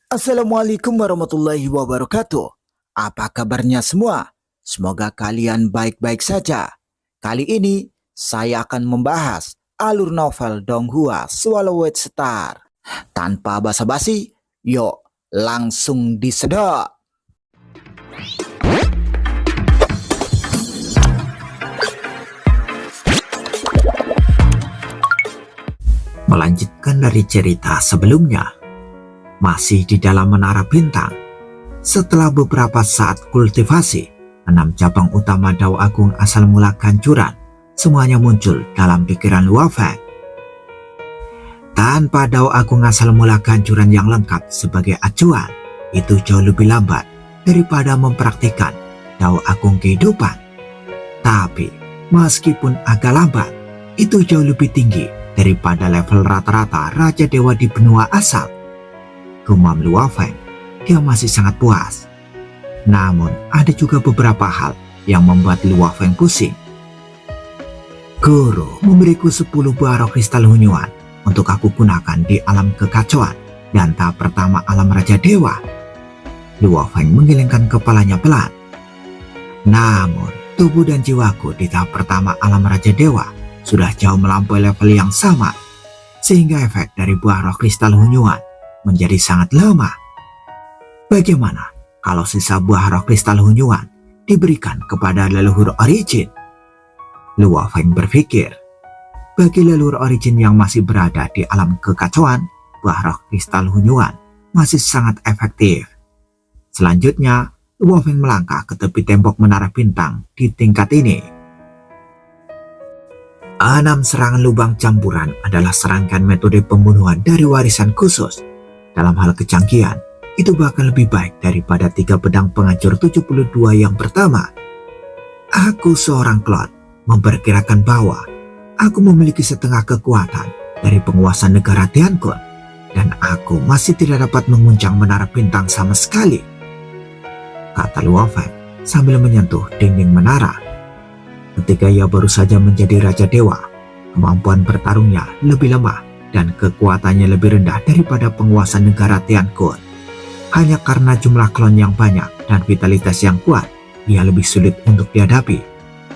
Assalamualaikum warahmatullahi wabarakatuh. Apa kabarnya semua? Semoga kalian baik-baik saja. Kali ini saya akan membahas alur novel Donghua Swallowed Star. Tanpa basa-basi, yuk langsung disedot. Melanjutkan dari cerita sebelumnya, masih di dalam menara bintang. Setelah beberapa saat kultivasi, 6 cabang utama Dao Agung asal mula kancuran semuanya muncul dalam pikiran Luo Feng. Tanpa Dao Agung asal mula kancuran yang lengkap sebagai acuan, itu jauh lebih lambat daripada mempraktikkan Dao Agung kehidupan. Tapi meskipun agak lambat, itu jauh lebih tinggi daripada level rata-rata Raja Dewa di benua asal. Gumam Luo Feng, dia masih sangat puas. Namun ada juga beberapa hal yang membuat Luo Feng pusing. Guru memberiku 10 buah roh kristal hunyuan untuk aku gunakan di alam kekacauan dan tahap pertama alam Raja Dewa. Luo Feng menggelengkan kepalanya pelan. Namun tubuh dan jiwaku di tahap pertama alam Raja Dewa sudah jauh melampaui level yang sama, sehingga efek dari buah roh kristal hunyuan menjadi sangat lemah. Bagaimana kalau sisa buah roh kristal hunyuan diberikan kepada leluhur origin? Luo Feng berpikir, bagi leluhur origin yang masih berada di alam kekacauan, buah roh kristal hunyuan masih sangat efektif. Selanjutnya, Luo Feng melangkah ke tepi tembok menara bintang di tingkat ini. 6 serangan lubang campuran adalah serangkaian metode pembunuhan dari warisan khusus. Dalam hal kecanggihan, itu bahkan lebih baik daripada 3 pedang penghancur 72 yang pertama. Aku seorang klon, memperkirakan bahwa aku memiliki setengah kekuatan dari penguasa negara Tiankun, dan aku masih tidak dapat menguncang menara bintang sama sekali, kata Luo Feng sambil menyentuh dinding menara. Ketika ia baru saja menjadi Raja Dewa, kemampuan bertarungnya lebih lemah dan kekuatannya lebih rendah daripada penguasa negara Tiankun. Hanya karena jumlah klon yang banyak dan vitalitas yang kuat, ia lebih sulit untuk dihadapi.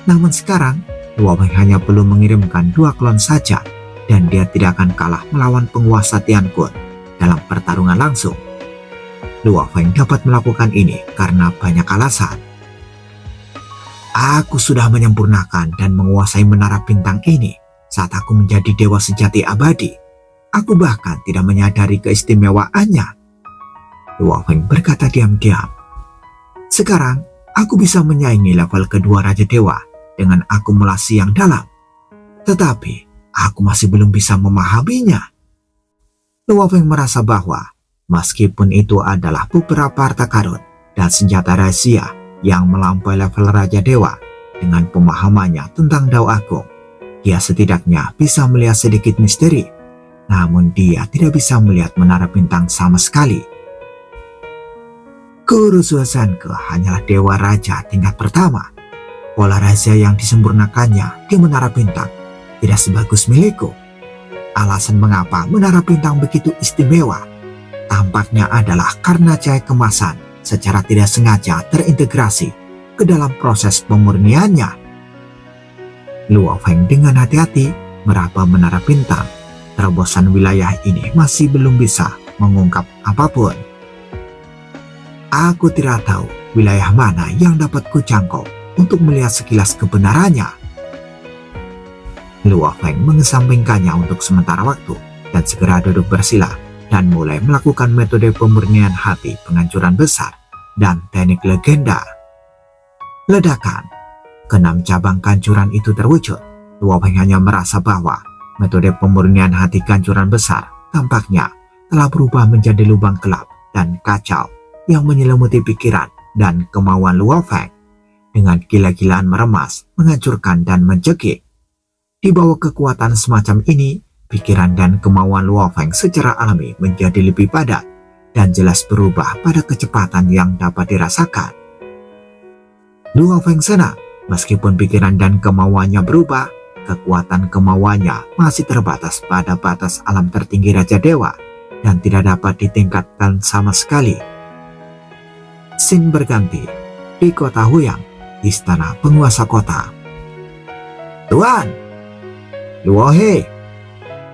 Namun sekarang, Luo Feng hanya perlu mengirimkan 2 klon saja, dan dia tidak akan kalah melawan penguasa Tiankun dalam pertarungan langsung. Luo Feng dapat melakukan ini karena banyak alasan. Aku sudah menyempurnakan dan menguasai menara bintang ini saat aku menjadi dewa sejati abadi. Aku bahkan tidak menyadari keistimewaannya, Luo Feng berkata diam-diam. Sekarang, aku bisa menyaingi level kedua Raja Dewa dengan akumulasi yang dalam. Tetapi, aku masih belum bisa memahaminya. Luo Feng merasa bahwa meskipun itu adalah beberapa harta karun dan senjata rahasia yang melampaui level Raja Dewa, dengan pemahamannya tentang Dao Agung, dia setidaknya bisa melihat sedikit misteri, namun dia tidak bisa melihat menara bintang sama sekali. Guru Zuozhanke hanyalah dewa raja tingkat pertama. Pola rahasia yang disempurnakannya di menara bintang tidak sebagus milikku. Alasan mengapa menara bintang begitu istimewa tampaknya adalah karena cahaya kemasan secara tidak sengaja terintegrasi ke dalam proses pemurniannya. Luo Feng dengan hati-hati meraba menara bintang. Terobosan wilayah ini masih belum bisa mengungkap apapun. Aku tidak tahu wilayah mana yang dapat kujangkau untuk melihat sekilas kebenarannya. Luo Feng mengesampingkannya untuk sementara waktu dan segera duduk bersila dan mulai melakukan metode pemurnian hati penghancuran besar dan teknik legenda. Ledakan ke-6 cabang kancuran itu terwujud. Luo Feng hanya merasa bahwa metode pemurnian hati kancuran besar tampaknya telah berubah menjadi lubang gelap dan kacau yang menyelimuti pikiran dan kemauan Luo Feng. Dengan gila-gilaan meremas, menghancurkan dan mencekik. Di bawah kekuatan semacam ini, pikiran dan kemauan Luo Feng secara alami menjadi lebih padat dan jelas berubah pada kecepatan yang dapat dirasakan. Luo Feng senang, meskipun pikiran dan kemauannya berubah, kekuatan kemauannya masih terbatas pada batas alam tertinggi Raja Dewa dan tidak dapat ditingkatkan sama sekali. Scene berganti di kota Huyang, istana penguasa kota. "Tuan, Luohe!"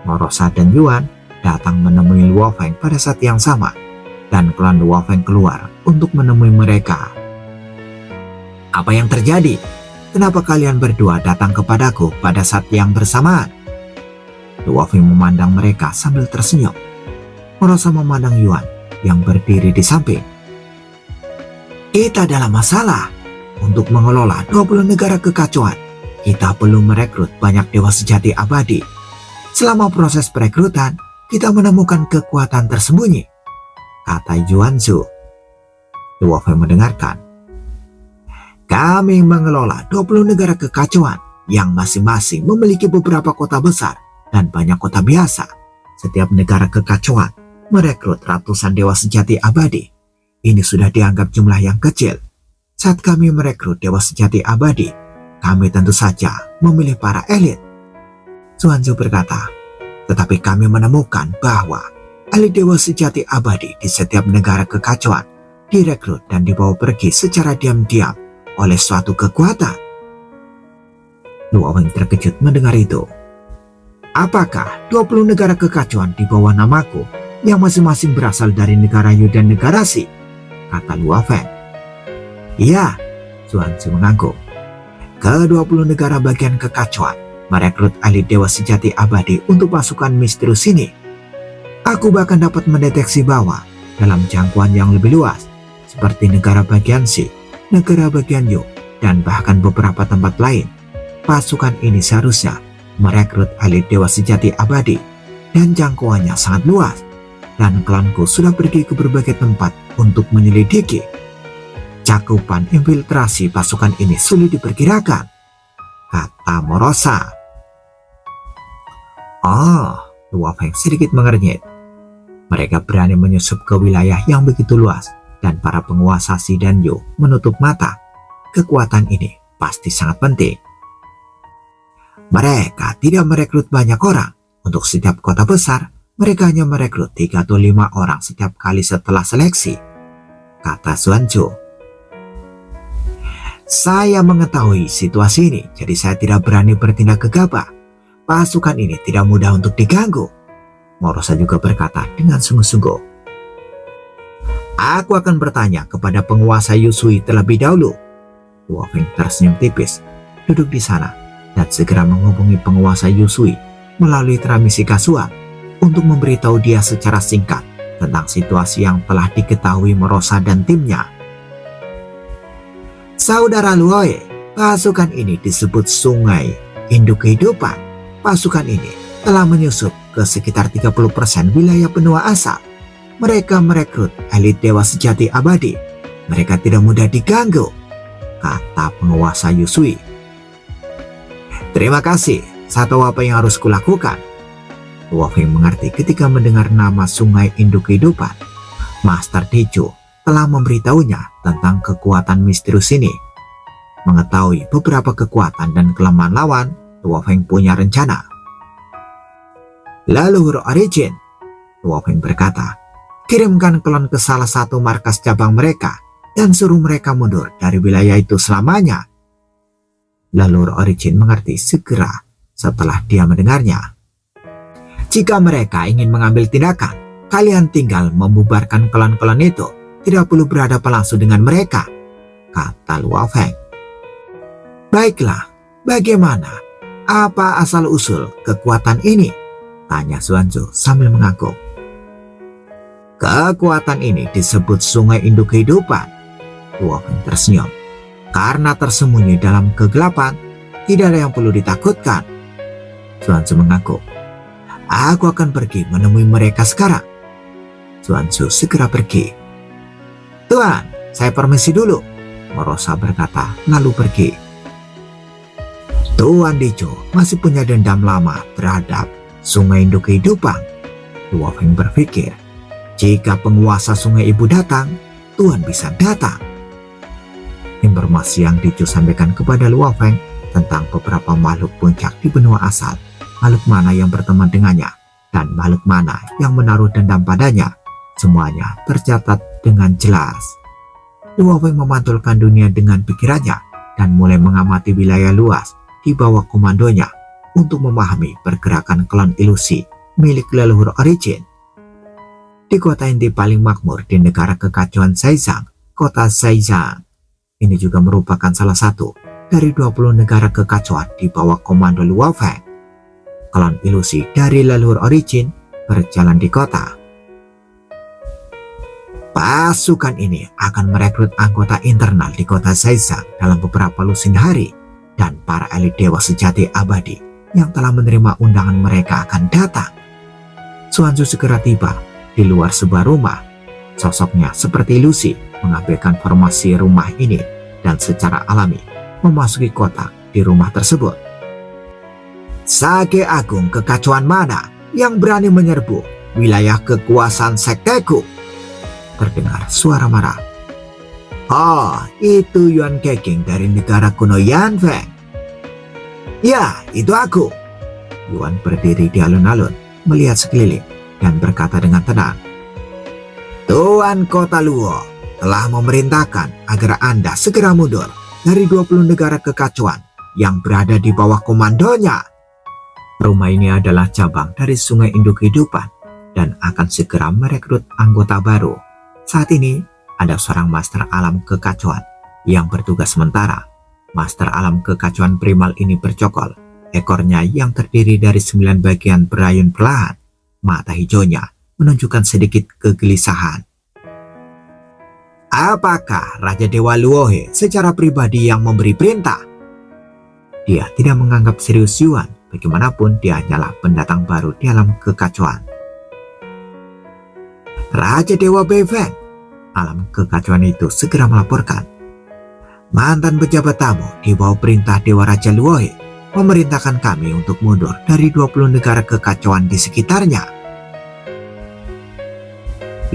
Morosa dan Yuan datang menemui Luo Feng pada saat yang sama, dan klan Luo Feng keluar untuk menemui mereka. "Apa yang terjadi? Kenapa kalian berdua datang kepadaku pada saat yang bersamaan?" Luo Feng memandang mereka sambil tersenyum. Morosa memandang Yuan yang berdiri di samping. "Kita dalam masalah. Untuk mengelola 20 negara kekacauan, kita perlu merekrut banyak dewa sejati abadi. Selama proses perekrutan, kita menemukan kekuatan tersembunyi," kata Yuan Zhu. Luo Feng mendengarkan. "Kami mengelola 20 negara kekacauan yang masing-masing memiliki beberapa kota besar dan banyak kota biasa. Setiap negara kekacauan merekrut ratusan dewa sejati abadi. Ini sudah dianggap jumlah yang kecil. Saat kami merekrut dewa sejati abadi, kami tentu saja memilih para elit," Zuanzu berkata. "Tetapi kami menemukan bahwa elit dewa sejati abadi di setiap negara kekacauan direkrut dan dibawa pergi secara diam-diam oleh suatu kekuatan." Luo Feng terkejut mendengar itu. "Apakah 20 negara kekacauan di bawah namaku yang masing-masing berasal dari negara Yu dan negara Si?" kata Luo Feng. "Iya," Zuanzu mengangguk. "Ke-20 negara bagian kekacauan merekrut elit dewa sejati abadi untuk pasukan misterius ini. Aku bahkan dapat mendeteksi bahwa dalam jangkauan yang lebih luas, seperti negara bagian Si, negara bagian Yu, dan bahkan beberapa tempat lain, pasukan ini seharusnya merekrut elit dewa sejati abadi, dan jangkauannya sangat luas, dan klanku sudah pergi ke berbagai tempat untuk menyelidiki. Cakupan infiltrasi pasukan ini sulit diperkirakan," kata Morosa. "Oh," Luo Feng sedikit mengernyit. "Mereka berani menyusup ke wilayah yang begitu luas, dan para penguasa Si dan Yu menutup mata. Kekuatan ini pasti sangat penting. Mereka tidak merekrut banyak orang. Untuk setiap kota besar, mereka hanya merekrut 3 atau 5 orang setiap kali setelah seleksi," kata Zuanzu. "Saya mengetahui situasi ini, jadi saya tidak berani bertindak gegabah. Pasukan ini tidak mudah untuk diganggu," Morosa juga berkata dengan sungguh-sungguh. "Aku akan bertanya kepada penguasa Yusui terlebih dahulu." Luo Feng tersenyum tipis, duduk di sana, dan segera menghubungi penguasa Yusui melalui transmisi kasual untuk memberitahu dia secara singkat tentang situasi yang telah diketahui Morosa dan timnya. "Saudara Luohe, pasukan ini disebut Sungai Induk Kehidupan. Pasukan ini telah menyusup ke sekitar 30% wilayah benua asal. Mereka merekrut elit dewa sejati abadi. Mereka tidak mudah diganggu," kata penguasa Yusui. "Terima kasih, saya tahu apa yang harus kulakukan." Luo Feng mengerti ketika mendengar nama Sungai Induk Kehidupan. Master Deju telah memberitahunya tentang kekuatan misterius ini. Mengetahui beberapa kekuatan dan kelemahan lawan, Luo Feng punya rencana. "Leluhur Origin," Luo Feng berkata, "kirimkan klon ke salah satu markas cabang mereka dan suruh mereka mundur dari wilayah itu selamanya." Leluhur Origin mengerti segera setelah dia mendengarnya. "Jika mereka ingin mengambil tindakan, kalian tinggal membubarkan klon-klon itu. Tidak perlu berhadapan langsung dengan mereka," kata Luo Feng. "Baiklah, bagaimana? Apa asal-usul kekuatan ini?" tanya Zuanzu sambil mengangguk. "Kekuatan ini disebut Sungai Induk Kehidupan," Luo Feng tersenyum. "Karena tersembunyi dalam kegelapan, tidak ada yang perlu ditakutkan." Zuanzu mengangguk. "Aku akan pergi menemui mereka sekarang." Zuanzu segera pergi. "Tuan, saya permisi dulu," Morosa berkata lalu pergi. Tuan Dejo masih punya dendam lama terhadap Sungai Induk Kehidupan. Luo Feng berpikir, jika penguasa sungai ibu datang, Tuan bisa datang. Informasi yang Dejo sampaikan kepada Luo Feng tentang beberapa makhluk puncak di benua asal, makhluk mana yang berteman dengannya, dan makhluk mana yang menaruh dendam padanya. Semuanya tercatat dengan jelas. Luo Feng memantulkan dunia dengan pikirannya dan mulai mengamati wilayah luas di bawah komandonya untuk memahami pergerakan klon ilusi milik leluhur Origin. Di kota inti paling makmur di negara kekacauan Saizang, kota Saizang ini juga merupakan salah satu dari 20 negara kekacauan di bawah komando Luo Feng. Klon ilusi dari leluhur Origin berjalan di kota. Pasukan ini akan merekrut anggota internal di kota Saizang dalam beberapa lusin hari, dan para elit dewa sejati abadi yang telah menerima undangan mereka akan datang. Xuanzhu segera tiba di luar sebuah rumah. Sosoknya seperti ilusi mengambilkan formasi rumah ini dan secara alami memasuki kotak di rumah tersebut. Sage Agung kekacauan mana yang berani menyerbu wilayah kekuasaan sekteku? Terdengar suara marah. Oh, itu Yuan Keqing dari negara kuno Yanfeng. Ya, itu aku. Yuan berdiri di alun-alun, melihat sekeliling dan berkata dengan tenang. Tuan Kota Luo telah memerintahkan agar Anda segera mundur dari 20 negara kekacauan yang berada di bawah komandonya. Rumah ini adalah cabang dari Sungai Induk Kehidupan dan akan segera merekrut anggota baru. Saat ini ada seorang master alam kekacauan yang bertugas sementara. Master alam kekacauan primal ini bercokol. Ekornya yang terdiri dari 9 bagian berayun perlahan. Mata hijaunya menunjukkan sedikit kegelisahan. Apakah Raja Dewa Luohe secara pribadi yang memberi perintah? Dia tidak menganggap serius Yuan. Bagaimanapun dia hanyalah pendatang baru di alam kekacauan. Raja Dewa Beifeng, alam kekacauan itu segera melaporkan. Mantan pejabat tamu di bawah perintah Dewa Raja Luohe memerintahkan kami untuk mundur dari 20 negara kekacauan di sekitarnya.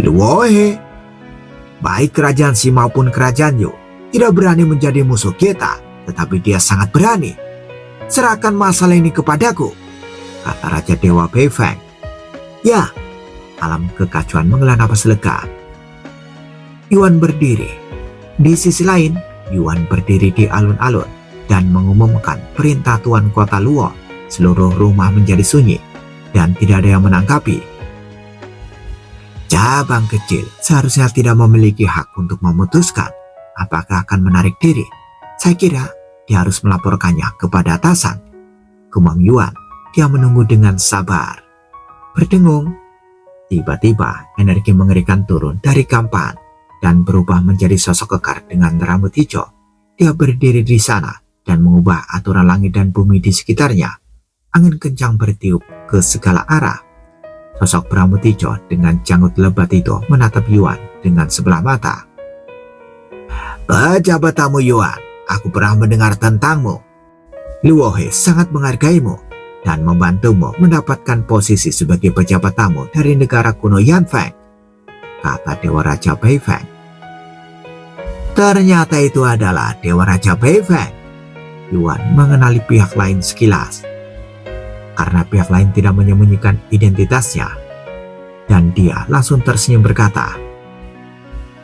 Luohe, baik kerajaan Si maupun kerajaan Yu tidak berani menjadi musuh kita, tetapi dia sangat berani. Serahkan masalah ini kepadaku, kata Raja Dewa Beifeng. Ya, alam kekacauan menghela napas lega. Yuan berdiri. Di sisi lain, Yuan berdiri di alun-alun dan mengumumkan perintah Tuan Kota Luo. Seluruh rumah menjadi sunyi dan tidak ada yang menanggapi. Cabang kecil seharusnya tidak memiliki hak untuk memutuskan apakah akan menarik diri. Saya kira dia harus melaporkannya kepada atasan. Gumam Yuan, dia menunggu dengan sabar. Berdengung. Tiba-tiba energi mengerikan turun dari Kampan dan berubah menjadi sosok kekar dengan rambut hijau. Dia berdiri di sana dan mengubah aturan langit dan bumi di sekitarnya. Angin kencang bertiup ke segala arah. Sosok berambut hijau dengan janggut lebat itu menatap Yuan dengan sebelah mata. Pejabat tamu Yuan, aku pernah mendengar tentangmu. Luohe sangat menghargaimu dan membantumu mendapatkan posisi sebagai pejabat tamu dari negara kuno Yanfeng, kata Dewa Raja Beifeng. Ternyata itu adalah Dewa Raja Beifeng. Yuan mengenali pihak lain sekilas, karena pihak lain tidak menyembunyikan identitasnya, dan dia langsung tersenyum berkata,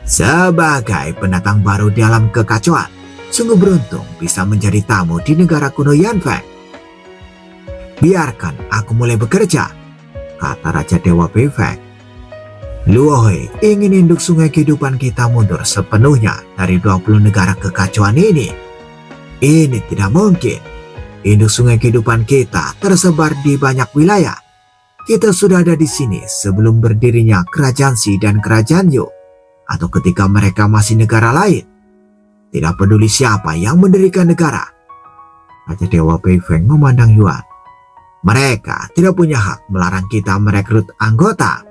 sebagai pendatang baru di alam kekacauan, sungguh beruntung bisa menjadi tamu di negara kuno Yanfeng. Biarkan aku mulai bekerja, kata Raja Dewa Beifeng. Luohe ingin induk sungai kehidupan kita mundur sepenuhnya dari 20 negara kekacauan ini. Ini tidak mungkin. Induk sungai kehidupan kita tersebar di banyak wilayah. Kita sudah ada di sini sebelum berdirinya Kerajaan Si dan Kerajaan Yu, atau ketika mereka masih negara lain. Tidak peduli siapa yang mendirikan negara. Raja Dewa Beifeng memandang Yuan. Mereka tidak punya hak melarang kita merekrut anggota.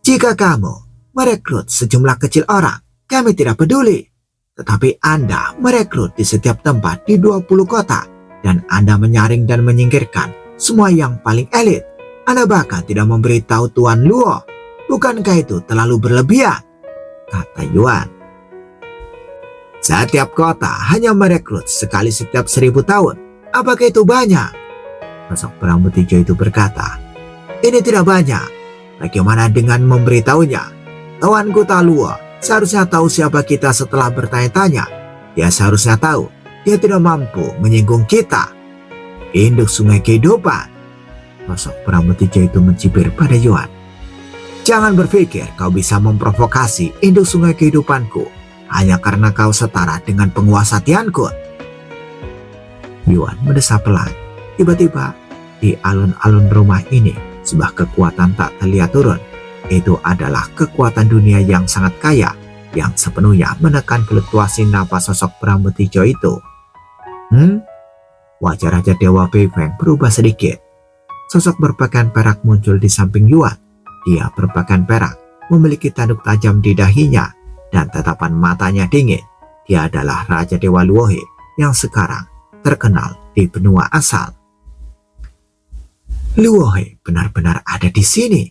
Jika kamu merekrut sejumlah kecil orang, kami tidak peduli. Tetapi Anda merekrut di setiap tempat di 20 kota, dan Anda menyaring dan menyingkirkan semua yang paling elit. Anda bahkan tidak memberitahu Tuan Luo. Bukankah itu terlalu berlebihan? Kata Yuan. Setiap kota hanya merekrut sekali setiap 1000 tahun. Apakah itu banyak? Sosok berambut hijau itu berkata, "Ini tidak banyak. Bagaimana dengan memberitahunya? Tuanku Talua seharusnya tahu siapa kita setelah bertanya-tanya. Dia seharusnya tahu. Dia tidak mampu menyinggung kita. Induk sungai kehidupan." Sosok berambut hijau itu mencibir pada Yuan. "Jangan berpikir kau bisa memprovokasi induk sungai kehidupanku hanya karena kau setara dengan penguasa Tiankun." Yuan mendesah pelan. Tiba-tiba di alun-alun rumah ini sebuah kekuatan tak terlihat turun. Itu adalah kekuatan dunia yang sangat kaya yang sepenuhnya menekan fluktuasi napas sosok berambut hijau itu. Wajah Raja Dewa Beifeng berubah sedikit. Sosok berpakaian perak muncul di samping Yuan. Dia berpakaian perak, memiliki tanduk tajam di dahinya, dan tatapan matanya dingin. Dia adalah Raja Dewa Luohe yang sekarang terkenal di benua asal. Luohe benar-benar ada di sini.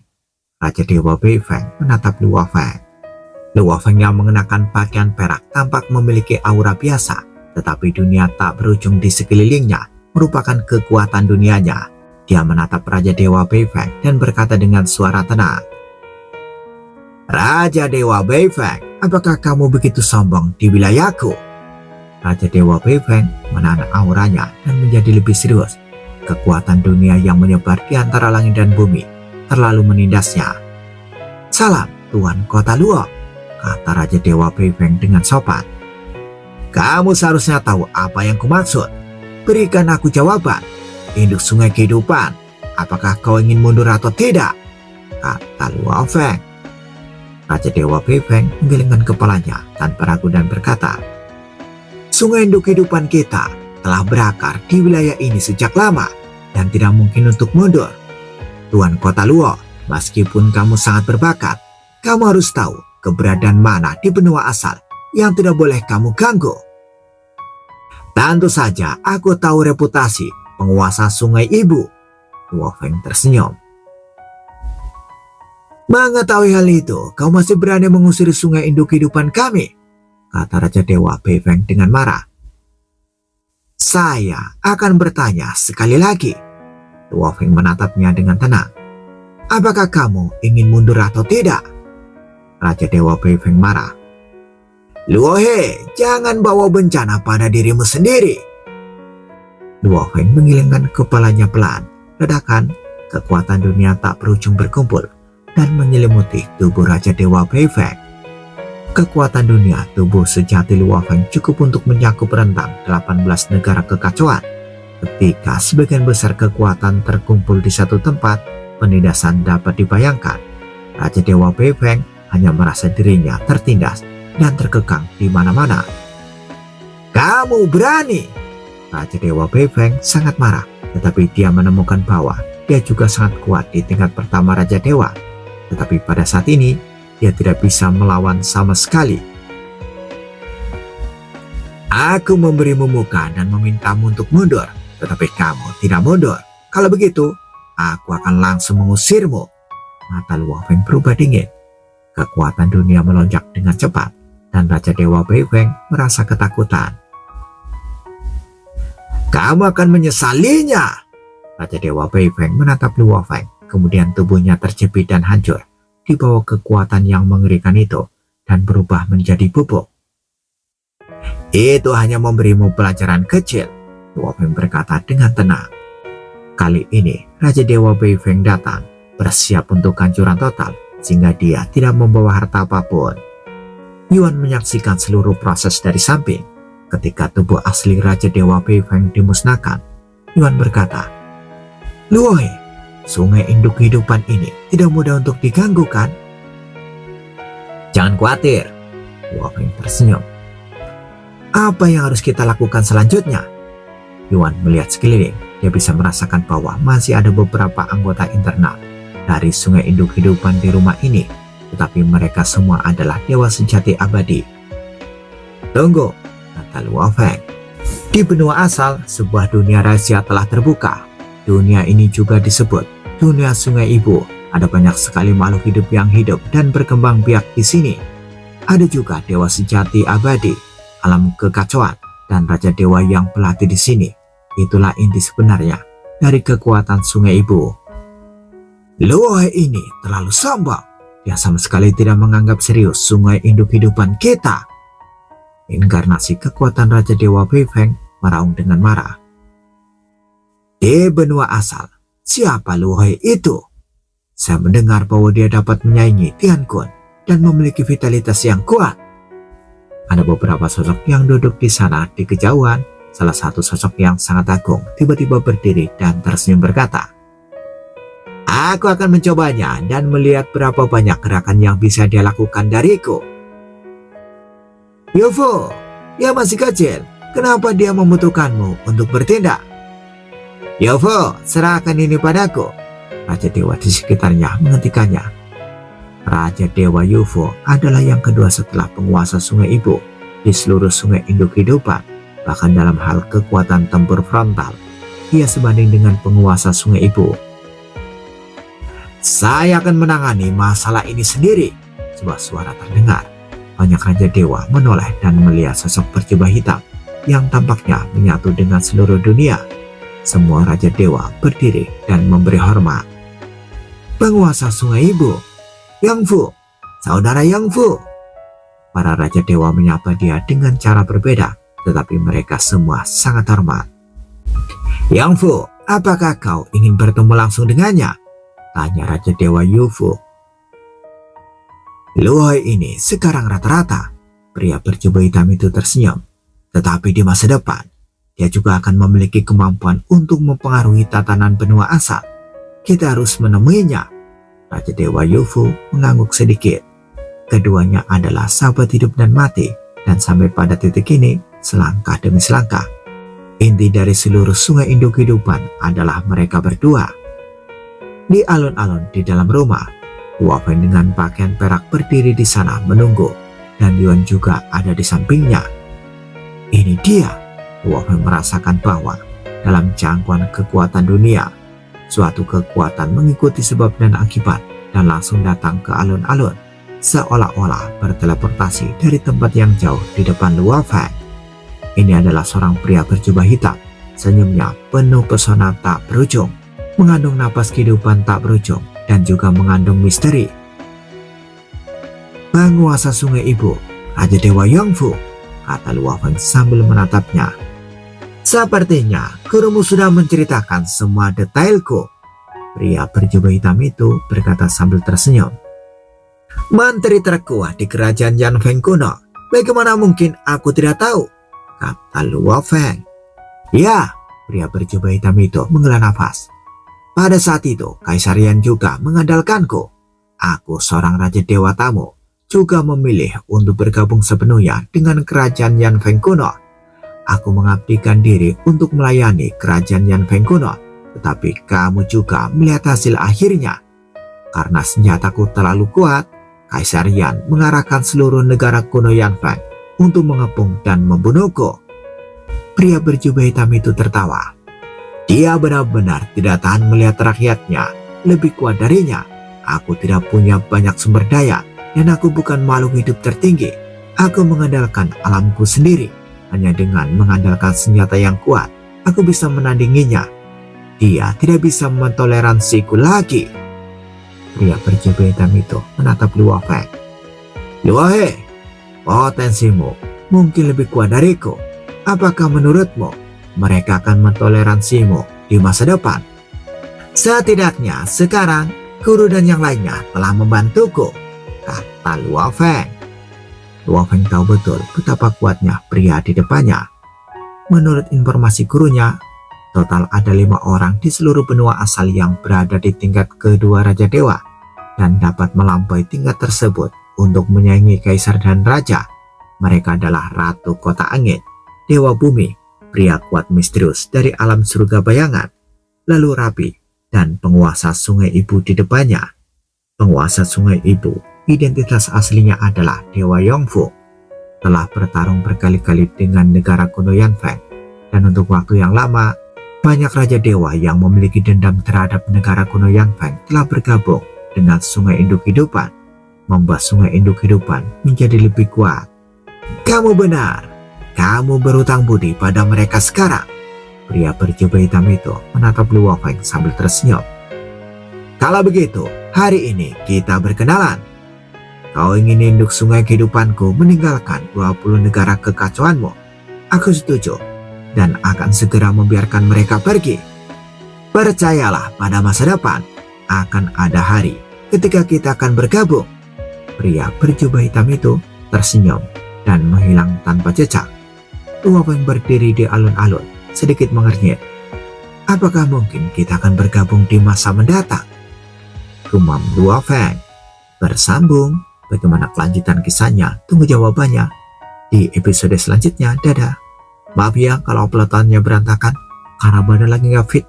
Raja Dewa Beifeng menatap Luo Feng. Luo Feng yang mengenakan pakaian perak tampak memiliki aura biasa, tetapi dunia tak berujung di sekelilingnya merupakan kekuatan dunianya. Dia menatap Raja Dewa Beifeng dan berkata dengan suara tenang, "Raja Dewa Beifeng, apakah kamu begitu sombong di wilayahku?" Raja Dewa Beifeng menahan auranya dan menjadi lebih serius. Kekuatan dunia yang menyebar di antara langit dan bumi terlalu menindasnya. "Salam, Tuan Kota Luo," kata Raja Dewa Beifeng dengan sopan. "Kamu seharusnya tahu apa yang kumaksud. Berikan aku jawaban. Induk sungai kehidupan, apakah kau ingin mundur atau tidak?" kata Luo Feng. Raja Dewa Beifeng menggelengkan kepalanya tanpa ragu dan berkata, "Sungai induk kehidupan kita telah berakar di wilayah ini sejak lama dan tidak mungkin untuk mundur. Tuan Kota Luo, meskipun kamu sangat berbakat, kamu harus tahu keberadaan mana di benua asal yang tidak boleh kamu ganggu." "Tentu saja aku tahu reputasi penguasa sungai ibu." Luo Feng tersenyum. "Mengetahui hal itu, kau masih berani mengusir sungai induk kehidupan kami?" kata Raja Dewa Beifeng dengan marah. "Saya akan bertanya sekali lagi." Luo Feng menatapnya dengan tenang. "Apakah kamu ingin mundur atau tidak?" Raja Dewa Beifeng marah. "Luohe, jangan bawa bencana pada dirimu sendiri." Luo Feng menggelengkan kepalanya pelan. Ledakan kekuatan dunia tak berujung berkumpul dan menyelimuti tubuh Raja Dewa Beifeng. Kekuatan dunia tubuh sejati Luo Feng cukup untuk mencakup rentang 18 negara kekacauan. Ketika sebagian besar kekuatan terkumpul di satu tempat, penindasan dapat dibayangkan. Raja Dewa Beifeng hanya merasa dirinya tertindas dan terkekang di mana-mana. "Kamu berani!" Raja Dewa Beifeng sangat marah, tetapi dia menemukan bahwa dia juga sangat kuat di tingkat pertama Raja Dewa. Tetapi pada saat ini, dia tidak bisa melawan sama sekali. "Aku memberimu muka dan memintamu untuk mundur, tetapi kamu tidak mundur. Kalau begitu, aku akan langsung mengusirmu." Mata Luo Feng berubah dingin. Kekuatan dunia melonjak dengan cepat, dan Raja Dewa Beifeng merasa ketakutan. "Kamu akan menyesalinya." Raja Dewa Beifeng menatap Luo Feng, kemudian tubuhnya terjepit dan hancur di bawah kekuatan yang mengerikan itu dan berubah menjadi bubuk. "Itu hanya memberimu pelajaran kecil," Luo Feng berkata dengan tenang. Kali ini Raja Dewa Beifeng datang bersiap untuk hancuran total, sehingga dia tidak membawa harta apapun. Yuan menyaksikan seluruh proses dari samping. Ketika tubuh asli Raja Dewa Beifeng dimusnahkan, Yuan berkata, "Luohe, sungai induk kehidupan ini tidak mudah untuk diganggu, kan?" "Jangan khawatir," Luo Feng tersenyum. "Apa yang harus kita lakukan selanjutnya?" Yuan melihat sekeliling. Dia bisa merasakan bahwa masih ada beberapa anggota internal dari sungai induk kehidupan di rumah ini, tetapi mereka semua adalah dewa sejati abadi. "Tunggu," kata Luo Feng. "Di benua asal, sebuah dunia rahasia telah terbuka. Dunia ini juga disebut dunia sungai ibu. Ada banyak sekali makhluk hidup yang hidup dan berkembang biak di sini. Ada juga dewa sejati abadi, alam kekacauan, dan raja dewa yang pelatih di sini. Itulah inti sebenarnya dari kekuatan sungai ibu. Luohe ini terlalu sombong. Dia sama sekali tidak menganggap serius sungai induk kehidupan kita. Inkarnasi kekuatan Raja Dewa Beifeng meraung dengan marah. Di benua asal, siapa Luohe itu? Saya mendengar bahwa dia dapat menyaingi Tian Kun dan memiliki vitalitas yang kuat. Ada beberapa sosok yang duduk di sana di kejauhan. Salah satu sosok yang sangat agung tiba-tiba berdiri dan tersenyum berkata, "Aku akan mencobanya dan melihat berapa banyak gerakan yang bisa dia lakukan dariku." "Yufu, dia masih kecil. Kenapa dia membutuhkanmu untuk bertindak?" "Yufu, serahkan ini padaku." Raja Dewa di sekitarnya menghentikannya. Raja Dewa Yufu adalah yang kedua setelah penguasa Sungai Ibu di seluruh sungai induk kehidupan. Bahkan dalam hal kekuatan tempur frontal, ia sebanding dengan penguasa Sungai Ibu. "Saya akan menangani masalah ini sendiri." Sebuah suara terdengar. Banyak Raja Dewa menoleh dan melihat sosok berjubah hitam yang tampaknya menyatu dengan seluruh dunia. Semua Raja Dewa berdiri dan memberi hormat. "Penguasa Sungai Ibu, Yang Fu, saudara Yang Fu." Para Raja Dewa menyapa dia dengan cara berbeda, tetapi mereka semua sangat hormat. "Yang Fu, apakah kau ingin bertemu langsung dengannya?" tanya Raja Dewa Yufu. Luohe ini sekarang rata-rata. Pria berjubah hitam itu tersenyum. Tetapi di masa depan, dia juga akan memiliki kemampuan untuk mempengaruhi tatanan benua asal. Kita harus menemuinya. Raja Dewa Yufu mengangguk sedikit. Keduanya adalah sahabat hidup dan mati, dan sampai pada titik ini, selangkah demi selangkah. Inti dari seluruh sungai induk kehidupan adalah mereka berdua. Di alun-alun di dalam rumah, Hua Feng dengan pakaian perak berdiri di sana menunggu, dan Yuan juga ada di sampingnya. Ini dia. Hua Feng merasakan bahwa dalam jangkauan kekuatan dunia, suatu kekuatan mengikuti sebab dan akibat dan langsung datang ke alun-alun, seolah-olah berteleportasi dari tempat yang jauh di depan Hua Feng. Ini adalah seorang pria berjubah hitam. Senyumnya penuh pesona tak berujung, mengandung napas kehidupan tak berujung, dan juga mengandung misteri. "Penguasa Sungai Ibu, Raja Dewa Yang Fu," kata Hua Feng sambil menatapnya. "Sepertinya gurumu sudah menceritakan semua detailku." Pria berjubah hitam itu berkata sambil tersenyum. "Menteri terkuat di kerajaan Yan Feng kuno, bagaimana mungkin aku tidak tahu?" kata Hua Feng. "Ya," pria berjubah hitam itu menghela nafas. "Pada saat itu, Kaisar Yan juga mengandalkanku. Aku seorang Raja Dewa Tamu, juga memilih untuk bergabung sepenuhnya dengan kerajaan Yan Feng kuno. Aku mengabdikan diri untuk melayani kerajaan Yan Feng kuno, tetapi kamu juga melihat hasil akhirnya. Karena senjataku terlalu kuat, Kaisar Yan mengarahkan seluruh negara kuno Yan Feng untuk mengepung dan membunuhku." Pria berjubah hitam itu tertawa. Dia benar-benar tidak tahan melihat rakyatnya lebih kuat darinya. "Aku tidak punya banyak sumber daya, dan aku bukan makhluk hidup tertinggi. Aku mengandalkan alamku sendiri. Hanya dengan mengandalkan senjata yang kuat, aku bisa menandinginya. Dia tidak bisa mentoleransiku lagi." Pria berjubah hitam itu menatap Hua Feng. "Luohe, potensimu mungkin lebih kuat dariku. Apakah menurutmu mereka akan mentoleransimu di masa depan?" "Setidaknya sekarang guru dan yang lainnya telah membantuku," kata Hua Feng. Hua Feng tahu betul betapa kuatnya pria di depannya. Menurut informasi gurunya, total ada 5 orang di seluruh benua asal yang berada di tingkat kedua Raja Dewa dan dapat melampaui tingkat tersebut untuk menyaingi Kaisar dan Raja. Mereka adalah Ratu Kota Angin, Dewa Bumi, pria kuat misterius dari alam surga bayangan, lalu Rabi, dan penguasa Sungai Ibu di depannya. Penguasa Sungai Ibu, identitas aslinya adalah Dewa Yongfu, telah bertarung berkali-kali dengan negara kuno Yan Feng, dan untuk waktu yang lama, banyak Raja Dewa yang memiliki dendam terhadap negara kuno Yan Feng telah bergabung dengan Sungai Induk Kehidupan, membuat Sungai Induk Kehidupan menjadi lebih kuat. "Kamu benar. Kamu berutang budi pada mereka sekarang. Pria berjubah hitam itu menatap Luo Feng sambil tersenyum. Kalau begitu, hari ini kita berkenalan. Kau ingin induk sungai kehidupanku meninggalkan 20 negara kekacauanmu. Aku setuju dan akan segera membiarkan mereka pergi. Percayalah, pada masa depan akan ada hari ketika kita akan bergabung. Pria berjubah hitam itu tersenyum dan menghilang tanpa jejak. Luo Feng berdiri di alun-alun, sedikit mengernyit. Apakah mungkin kita akan bergabung di masa mendatang? Gumam Luo Feng. Bersambung, bagaimana kelanjutan kisahnya? Tunggu jawabannya di episode selanjutnya. Dadah. Maaf ya kalau uploadannya berantakan, karena badan lagi nggak fit.